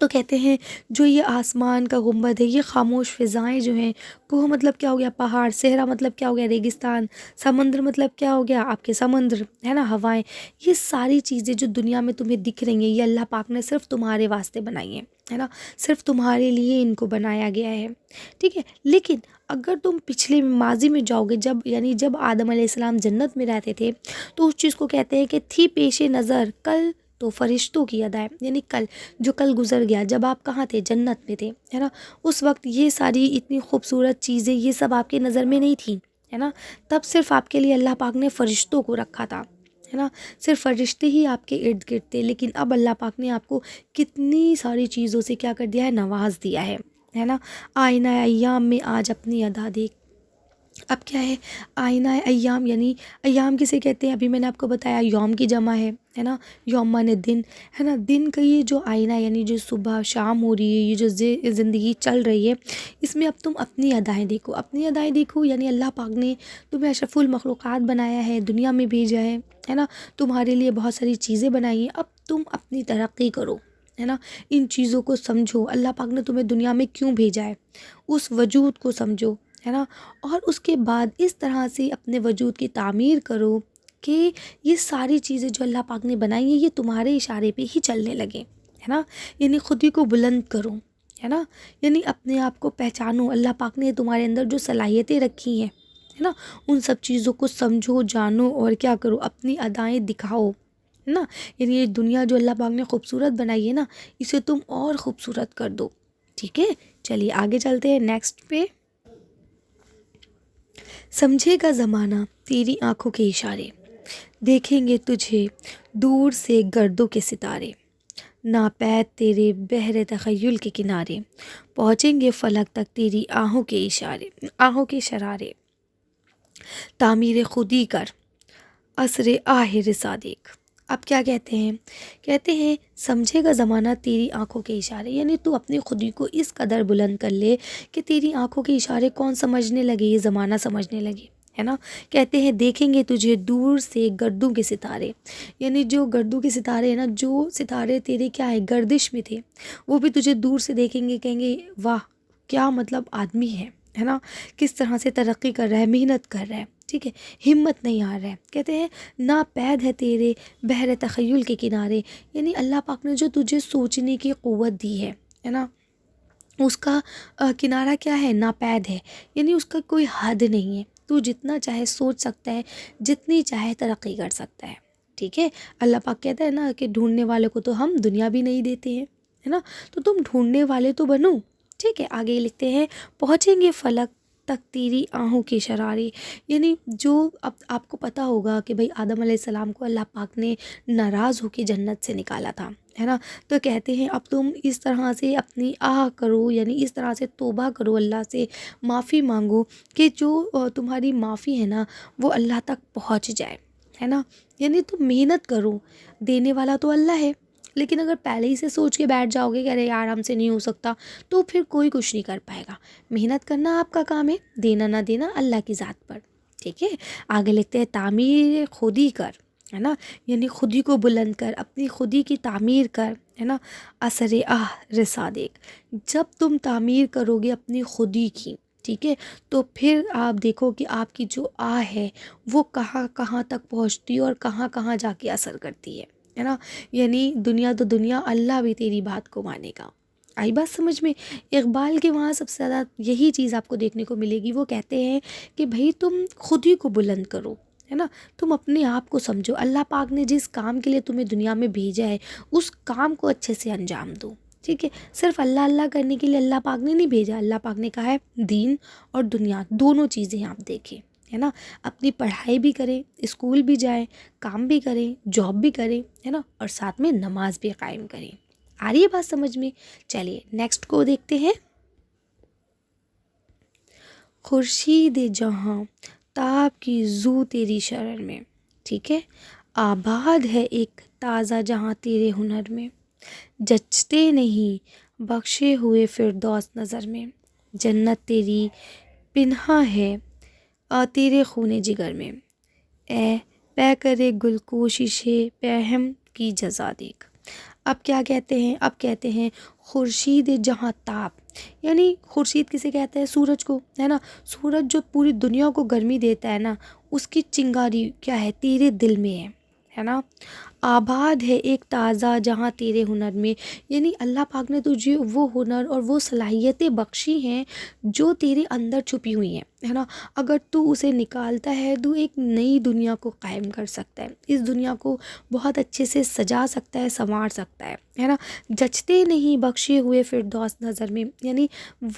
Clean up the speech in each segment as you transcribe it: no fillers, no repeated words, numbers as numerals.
تو کہتے ہیں جو یہ آسمان کا گنبد ہے، یہ خاموش فضائیں جو ہیں، کوہ مطلب کیا ہو گیا پہاڑ، صحرا مطلب کیا ہو گیا ریگستان، سمندر مطلب کیا ہو گیا آپ کے سمندر ہے نا، ہوائیں، یہ ساری چیزیں جو دنیا میں تمہیں دکھ رہی ہیں یہ اللہ پاک نے صرف تمہارے واسطے بنائی ہیں، ہے نا، صرف تمہارے لیے ان کو بنایا گیا ہے، ٹھیک ہے۔ لیکن اگر تم پچھلے ماضی میں جاؤ گے، جب آدم علیہ السلام جنت میں رہتے تھے، تو اس چیز کو کہتے ہیں کہ تھی پیش نظر کل تو فرشتوں کی ادائیں، یعنی کل گزر گیا، جب آپ کہاں تھے؟ جنت میں تھے، ہے نا، اس وقت یہ ساری اتنی خوبصورت چیزیں یہ سب آپ کے نظر میں نہیں تھیں، ہے نا، تب صرف آپ کے لیے اللہ پاک نے فرشتوں کو رکھا تھا، ہے نا، صرف فرشتے ہی آپ کے ارد گرد تھے، لیکن اب اللہ پاک نے آپ کو کتنی ساری چیزوں سے کیا کر دیا ہے؟ نواز دیا ہے نا۔ آئینہ ایام میں آج اپنی ادا دیکھ، اب کیا ہے؟ آئینہ ایام، یعنی ایام کسے کہتے ہیں؟ ابھی میں نے آپ کو بتایا یوم کی جمع ہے نا، یوم مانے دن، ہے نا، دن کا یہ جو آئینہ، یعنی جو صبح شام ہو رہی ہے، یہ جو زندگی چل رہی ہے، اس میں اب تم اپنی ادائیں دیکھو، اپنی ادائیں دیکھو، یعنی اللہ پاک نے تمہیں اشرف المخلوقات بنایا ہے، دنیا میں بھیجا ہے نا، تمہارے لیے بہت ساری چیزیں بنائی ہیں، اب تم اپنی ترقی کرو، ہے نا، ان چیزوں کو سمجھو، اللہ پاک نے تمہیں دنیا میں کیوں بھیجا ہے، اس وجود کو سمجھو، ہے نا، اور اس کے بعد اس طرح سے اپنے وجود کی تعمیر کرو کہ یہ ساری چیزیں جو اللہ پاک نے بنائی ہیں یہ تمہارے اشارے پہ ہی چلنے لگیں، ہے نا، یعنی خود ہی کو بلند کرو، ہے نا، یعنی اپنے آپ کو پہچانو، اللہ پاک نے تمہارے اندر جو صلاحیتیں رکھی ہیں، ہے نا، ان سب چیزوں کو سمجھو، جانو، اور کیا کرو؟ اپنی ادائیں دکھاؤ، ہے نا، یعنی یہ دنیا جو اللہ پاک نے خوبصورت بنائی ہے نا، اسے تم اور خوبصورت کر دو، ٹھیک ہے۔ چلیے آگے چلتے ہیں نیکسٹ پہ۔ سمجھے گا زمانہ تیری آنکھوں کے اشارے، دیکھیں گے تجھے دور سے گردوں کے ستارے، ناپید تیرے بحر تخیل کے کنارے، پہنچیں گے فلک تک تیری آہوں کے اشارے، آہوں کے شرارے، تعمیر خودی کر عصر آہ رسا دیکھ۔ اب کیا کہتے ہیں سمجھے گا زمانہ تیری آنکھوں کے اشارے، یعنی تو اپنی خودی کو اس قدر بلند کر لے کہ تیری آنکھوں کے اشارے کون سمجھنے لگے؟ یہ زمانہ سمجھنے لگے، ہے نا، کہتے ہیں دیکھیں گے تجھے دور سے گردوں کے ستارے، یعنی جو گردوں کے ستارے ہیں نا، جو ستارے تیرے کیا ہے گردش میں تھے، وہ بھی تجھے دور سے دیکھیں گے، کہیں گے واہ کیا مطلب آدمی ہے نا، کس طرح سے ترقی کر رہا ہے، محنت کر رہا ہے، ٹھیک ہے، ہمت نہیں ہار رہا ہے۔ کہتے ہیں ناپید ہے تیرے بحر تخیل کے کنارے، یعنی اللہ پاک نے جو تجھے سوچنے کی قوت دی ہے نا، اس کا کنارہ کیا ہے؟ ناپید ہے، یعنی اس کا کوئی حد نہیں ہے، تو جتنا چاہے سوچ سکتا ہے، جتنی چاہے ترقی کر سکتا ہے، ٹھیک ہے۔ اللہ پاک کہتا ہے نا کہ ڈھونڈنے والے کو تو ہم دنیا بھی نہیں دیتے ہیں، ہے نا، تو تم ڈھونڈنے والے تو بنو، ٹھیک ہے۔ آگے لکھتے ہیں پہنچیں گے فلک تک تیری آہوں کے شرارے، یعنی جو اب آپ کو پتہ ہوگا کہ بھئی آدم علیہ السلام کو اللہ پاک نے ناراض ہو کے جنت سے نکالا تھا، ہے نا، تو کہتے ہیں اب تم اس طرح سے اپنی آہ کرو، یعنی اس طرح سے توبہ کرو، اللہ سے معافی مانگو کہ جو تمہاری معافی ہے نا وہ اللہ تک پہنچ جائے، ہے نا، یعنی تم محنت کرو، دینے والا تو اللہ ہے، لیکن اگر پہلے ہی سے سوچ کے بیٹھ جاؤ گے کہ ارے یار ہم سے نہیں ہو سکتا، تو پھر کوئی کچھ نہیں کر پائے گا۔ محنت کرنا آپ کا کام ہے، دینا نہ دینا اللہ کی ذات پر، ٹھیک ہے۔ آگے لکھتے ہیں تعمیر خودی کر، ہے نا، یعنی خودی کو بلند کر، اپنی خودی کی تعمیر کر، ہے نا، اثر آہ رسا دیکھ، جب تم تعمیر کرو گے اپنی خودی کی، ٹھیک ہے، تو پھر آپ دیکھو کہ آپ کی جو آہ ہے وہ کہاں کہاں تک پہنچتی ہے اور کہاں کہاں جا کے اثر کرتی ہے نا، یعنی دنیا تو دنیا، اللہ بھی تیری بات کو مانے گا۔ آئی بات سمجھ میں؟ اقبال کے وہاں سب سے زیادہ یہی چیز آپ کو دیکھنے کو ملے گی، وہ کہتے ہیں کہ بھئی تم خود ہی کو بلند کرو، ہے نا، تم اپنے آپ کو سمجھو، اللہ پاک نے جس کام کے لیے تمہیں دنیا میں بھیجا ہے اس کام کو اچھے سے انجام دو، ٹھیک ہے۔ صرف اللہ اللہ کرنے کے لیے اللہ پاک نے نہیں بھیجا، اللہ پاک نے کہا ہے دین اور دنیا دونوں چیزیں آپ دیکھیں، ہے نا، اپنی پڑھائی بھی کریں، اسکول بھی جائیں، کام بھی کریں، جاب بھی کریں، ہے نا، اور ساتھ میں نماز بھی قائم کریں۔ آ رہی ہے بات سمجھ میں؟ چلیے نیکسٹ کو دیکھتے ہیں۔ خورشید جہاں تاب کی زو تیری شرر میں، ٹھیک ہے، آباد ہے ایک تازہ جہاں تیرے ہنر میں، جچتے نہیں بخشے ہوئے فردوس نظر میں، جنت تیری پنہاں ہے تیرے خون جگر میں، اے پے کرے گل کوشش پہم کی جزا دیکھ۔ اب کیا کہتے ہیں؟ اب کہتے ہیں خورشید جہاں تاب، یعنی خورشید کسے کہتے ہیں؟ سورج کو، ہے نا. سورج جو پوری دنیا کو گرمی دیتا ہے نا، اس کی چنگاری کیا ہے؟ تیرے دل میں ہے نا. آباد ہے ایک تازہ جہاں تیرے ہنر میں، یعنی اللہ پاک نے تجھے وہ ہنر اور وہ صلاحیتیں بخشی ہیں جو تیرے اندر چھپی ہوئی ہیں، ہے نا. اگر تو اسے نکالتا ہے تو ایک نئی دنیا کو قائم کر سکتا ہے، اس دنیا کو بہت اچھے سے سجا سکتا ہے، سنوار سکتا ہے نا. جچتے نہیں بخشے ہوئے فردوس نظر میں، یعنی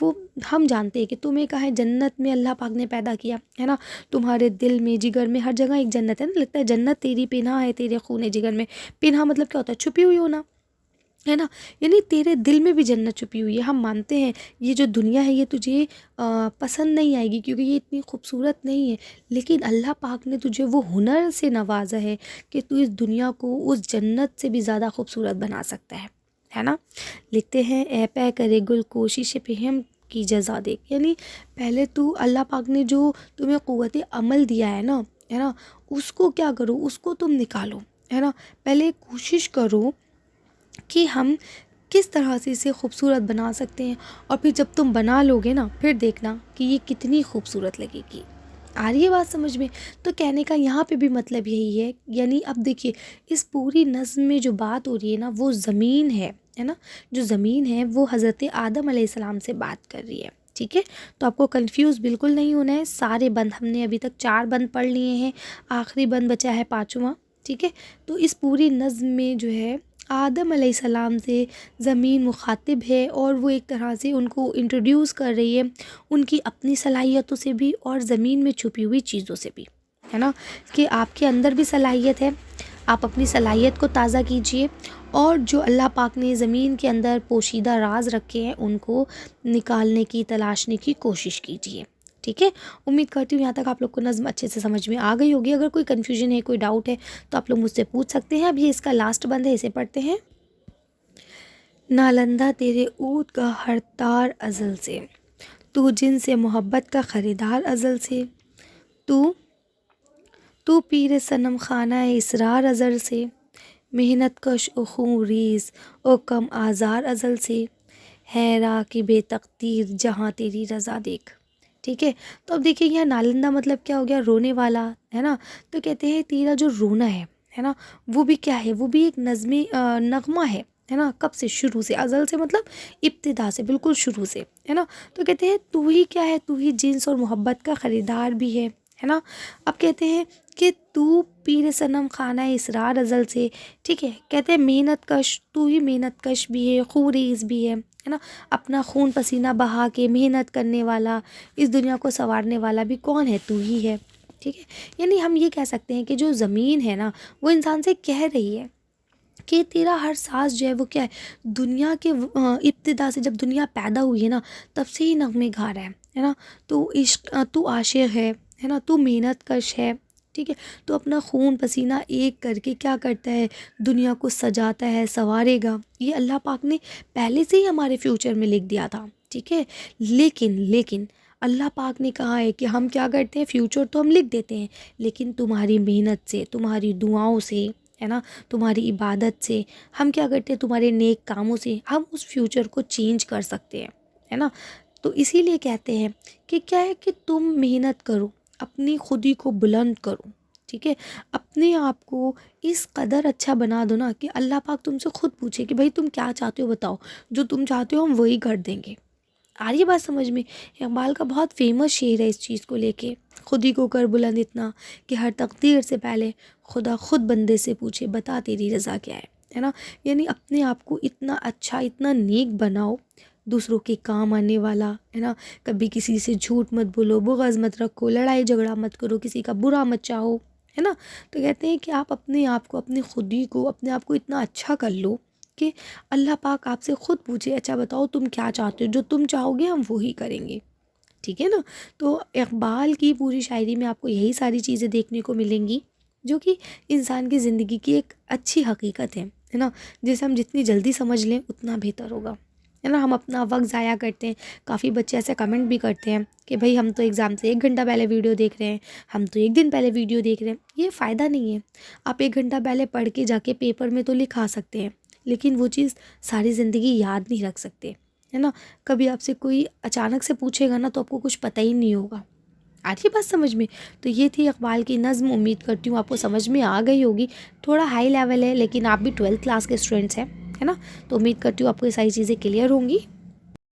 وہ ہم جانتے ہیں کہ تمہیں کہاں ہے؟ جنت میں اللہ پاک نے پیدا کیا ہے نا. تمہارے دل میں، جگر میں، ہر جگہ ایک جنت ہے نا. لگتا ہے جنت تیری پناہ ہے تیرے خون جگر میں. پناہ مطلب کیا ہوتا ہے؟ چھپی ہوئی ہونا، ہے نا. یعنی تیرے دل میں بھی جنت چھپی ہوئی ہے. ہم مانتے ہیں یہ جو دنیا ہے یہ تجھے پسند نہیں آئے گی کیونکہ یہ اتنی خوبصورت نہیں ہے، لیکن اللہ پاک نے تجھے وہ ہنر سے نوازا ہے کہ تو اس دنیا کو اس جنت سے بھی زیادہ خوبصورت بنا سکتا ہے نا. لکھتے ہیں اے پے کرے گل کوشش پہم کی جزا دیکھ، یعنی پہلے تو اللہ پاک نے جو تمہیں قوت عمل دیا ہے نا، اس کو کیا کرو؟ اس کو تم نکالو، ہے نا. پہلے کوشش کرو کہ ہم کس طرح سے اسے خوبصورت بنا سکتے ہیں، اور پھر جب تم بنا لو گے نا، پھر دیکھنا کہ یہ کتنی خوبصورت لگے گی. آ رہی ہے بات سمجھ میں؟ تو کہنے کا یہاں پہ بھی مطلب یہی ہے، یعنی اب دیکھیے اس پوری نظم میں جو بات ہو رہی ہے نا، وہ زمین ہے نا. جو زمین ہے وہ حضرت آدم علیہ السلام سے بات کر رہی ہے، ٹھیک ہے. تو آپ کو کنفیوز بالکل نہیں ہونا ہے. سارے بند ہم نے ابھی تک 4 بند پڑھ لیے ہیں، آخری بند بچا ہے 5واں، ٹھیک ہے. تو اس پوری نظم میں جو ہے آدم علیہ السلام سے زمین مخاطب ہے، اور وہ ایک طرح سے ان کو انٹروڈیوس کر رہی ہے ان کی اپنی صلاحیتوں سے بھی اور زمین میں چھپی ہوئی چیزوں سے بھی، ہے نا. کہ آپ کے اندر بھی صلاحیت ہے، آپ اپنی صلاحیت کو تازہ کیجئے، اور جو اللہ پاک نے زمین کے اندر پوشیدہ راز رکھے ہیں ان کو نکالنے کی، تلاشنے کی کوشش کیجئے، ٹھیک ہے. امید کرتی ہوں یہاں تک آپ لوگ کو نظم اچھے سے سمجھ میں آ گئی ہوگی. اگر کوئی کنفیوژن ہے، کوئی ڈاؤٹ ہے تو آپ لوگ مجھ سے پوچھ سکتے ہیں. اب یہ اس کا لاسٹ بند ہے، اسے پڑھتے ہیں. نالندہ تیرے عود کا ہر تار ازل سے، تو جن سے محبت کا خریدار ازل سے. تو پیر صنم خانہ اسرار ازل سے، محنت کش و خون ریز و کم آزار ازل سے، ہے راہ کی بے تقدیر جہاں تیری رضا دیکھ، ٹھیک ہے. تو اب دیکھیں یہاں نالندہ مطلب کیا ہو گیا؟ رونے والا، ہے نا. تو کہتے ہیں تیرا جو رونا ہے نا، وہ بھی کیا ہے؟ وہ بھی ایک نظمی نغمہ ہے نا. کب سے؟ شروع سے. ازل سے مطلب ابتدا سے، بالکل شروع سے، ہے نا. تو کہتے ہیں تو ہی کیا ہے؟ تو ہی جنس اور محبت کا خریدار بھی ہے نا. اب کہتے ہیں کہ تو پیر صنم خانہ اسرار ازل سے، ٹھیک ہے. کہتے ہیں محنت کش، تو ہی محنت کش بھی ہے، خوریز بھی ہے نا. اپنا خون پسینہ بہا کے محنت کرنے والا، اس دنیا کو سنوارنے والا بھی کون ہے؟ تو ہی ہے، ٹھیک ہے. یعنی ہم یہ کہہ سکتے ہیں کہ جو زمین ہے نا، وہ انسان سے کہہ رہی ہے کہ تیرا ہر سانس جو ہے وہ کیا ہے؟ دنیا کے ابتدا سے، جب دنیا پیدا ہوئی ہے نا، تب سے ہی نغمے گا رہا ہے نا. تو عشق، تو عاشق ہے نا. تو محنت کش ہے، ٹھیک ہے. تو اپنا خون پسینہ ایک کر کے کیا کرتا ہے؟ دنیا کو سجاتا ہے، سنوارے گا. یہ اللہ پاک نے پہلے سے ہی ہمارے فیوچر میں لکھ دیا تھا، ٹھیک ہے. لیکن اللہ پاک نے کہا ہے کہ ہم کیا کرتے ہیں؟ فیوچر تو ہم لکھ دیتے ہیں، لیکن تمہاری محنت سے، تمہاری دعاؤں سے، ہے نا، تمہاری عبادت سے، ہم کیا کرتے ہیں؟ تمہارے نیک کاموں سے ہم اس فیوچر کو چینج کر سکتے ہیں، ہے نا. تو اسی لیے کہتے ہیں کہ کیا ہے کہ تم محنت کرو، اپنی خودی کو بلند کرو، ٹھیک ہے. اپنے آپ کو اس قدر اچھا بنا دو نا کہ اللہ پاک تم سے خود پوچھے کہ بھائی تم کیا چاہتے ہو، بتاؤ. جو تم چاہتے ہو ہم وہی کر دیں گے. آ رہی ہے بات سمجھ میں؟ اقبال کا بہت فیمس شعر ہے اس چیز کو لے کے. خودی کو کر بلند اتنا کہ ہر تقدیر سے پہلے خدا خود بندے سے پوچھے بتا تیری رضا کیا ہے نا. یعنی اپنے آپ کو اتنا اچھا، اتنا نیک بناؤ، دوسروں کے کام آنے والا، ہے نا. کبھی کسی سے جھوٹ مت بولو، بغض مت رکھو، لڑائی جھگڑا مت کرو، کسی کا برا مت چاہو، ہے نا. تو کہتے ہیں کہ آپ اپنے آپ کو، اپنی خودی کو، اپنے آپ کو اتنا اچھا کر لو کہ اللہ پاک آپ سے خود پوچھے اچھا بتاؤ تم کیا چاہتے ہو، جو تم چاہو گے ہم وہی کریں گے، ٹھیک ہے نا. تو اقبال کی پوری شاعری میں آپ کو یہی ساری چیزیں دیکھنے کو ملیں گی جو کہ انسان کی زندگی کی ایک اچھی حقیقت ہے نا. جسے ہم جتنی جلدی سمجھ لیں اتنا بہتر ہوگا، ہے نا. ہم اپنا وقت ضائع کرتے ہیں. کافی بچے ایسے کمنٹ بھی کرتے ہیں کہ بھائی ہم تو ایگزام سے 1 گھنٹہ پہلے ویڈیو دیکھ رہے ہیں، ہم تو 1 دن پہلے ویڈیو دیکھ رہے ہیں. یہ فائدہ نہیں ہے. آپ 1 گھنٹہ پہلے پڑھ کے جا کے پیپر میں تو لکھا سکتے ہیں، لیکن وہ چیز ساری زندگی یاد نہیں رکھ سکتے، ہے نا. کبھی آپ سے کوئی اچانک سے پوچھے گا نا تو آپ کو کچھ پتہ ہی نہیں ہوگا. آ رہی بات سمجھ میں؟ تو یہ تھی اقبال کی نظم. امید کرتی ہوں آپ کو سمجھ میں آ گئی ہوگی. تھوڑا ہائی لیول ہے لیکن آپ بھی 12th کلاس کے اسٹوڈنٹس ہیں، ہے نا. تو امید کرتی ہوں آپ کو یہ ساری چیزیں کلیئر ہوں گی.